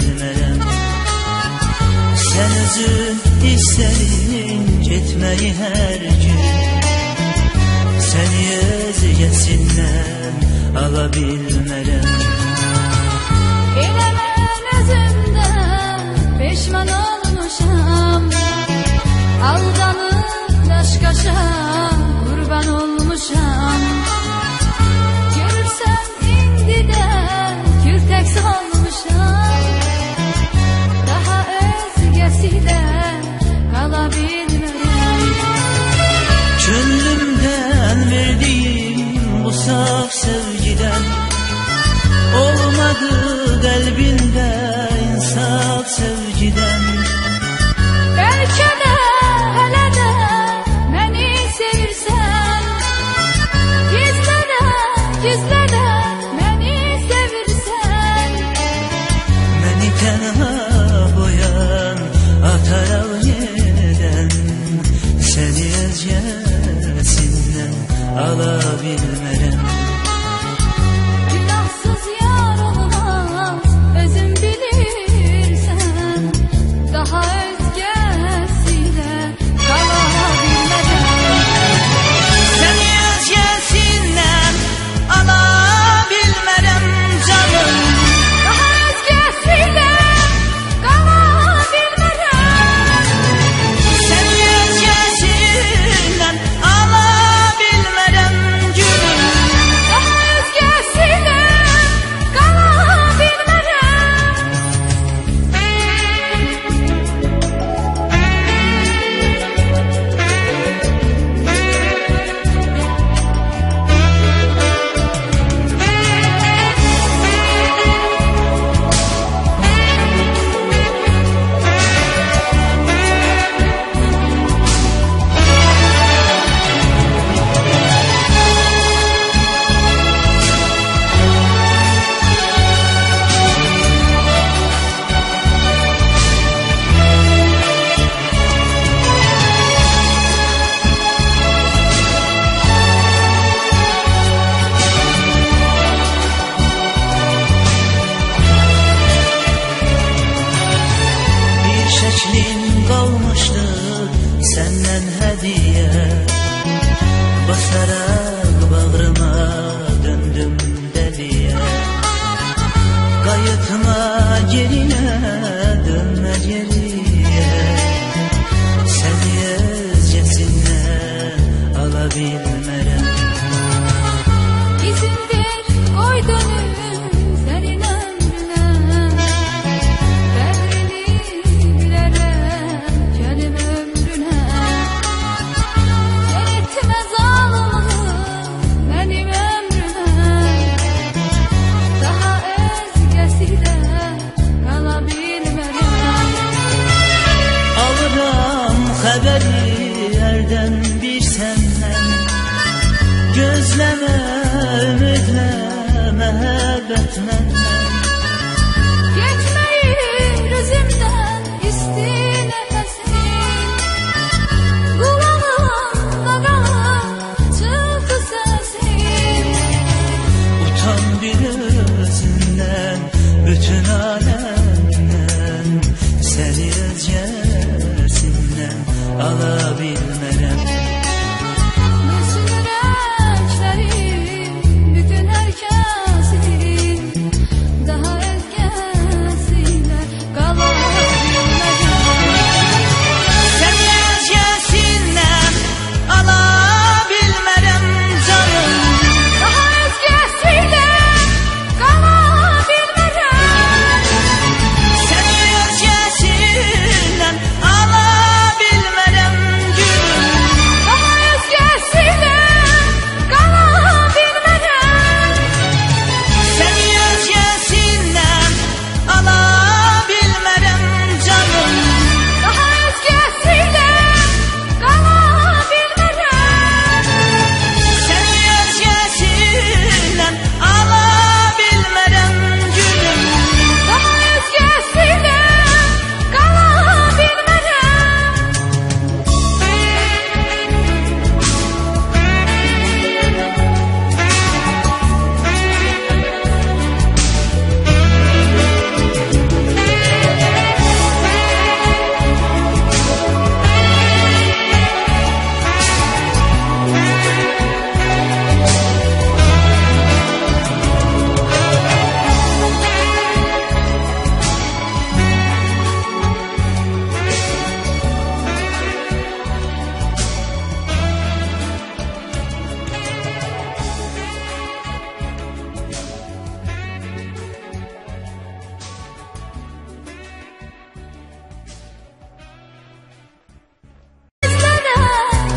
bilmərəm. Sən özün istədin getməyi hər gün, səni özgəsindən ala bilmərəm. Elə mən özümdən peşman olmuşam, aldanıb daşqaşa qurban olmuşam. Görürsən indi də kürtək salmışam, daha özgəsilə qala bilmərəm. Könlümdən verdiyim bu saf sevgidən olmadı qəlbində insaf sevgidən. Bəlkə də hələ də məni sevirsən, gizlə də məni sevirsən. Məni tənha qoyan ataraq yerdən, səni özgəsindən ala bilmərəm. Günahsız yar olmaz, özün bilirsən, daha özgəsilə qala bilmərəm. Səni özgəsindən ala bilmərəm canım. Daha özgəsilə qala bilmərəm. Səni özgəsindən ala bilmərəm gülüm. Daha özgəsilə qala bilmərəm. Şəklin qalmışdı səndən hədiyə, basaraq bağrıma döndüm dəliyə. Qayıtma geriyə, dönmə geriyə, səni özgəsindən ala bilmərəm. İzin ver, qoy dönüm sənin ömrünə, qədrini bilərəm gəlim ömrünə. Sən etmə zalımlıq mənim ömrümə, daha özgəsilə qala bilmərəm. Alıram xəbəri hərdən bir səndən, gözləmə, ümidlə, məhəbbət məndən. Getməyir özümdən isti nəfəsin, qulağımda qalır çıxdı səsin. Utan bir özündən, bütün aləmdən, səni özgəsindən ala bilmərəm. Bütün ürəklərim, bütün hər kəsin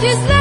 gizli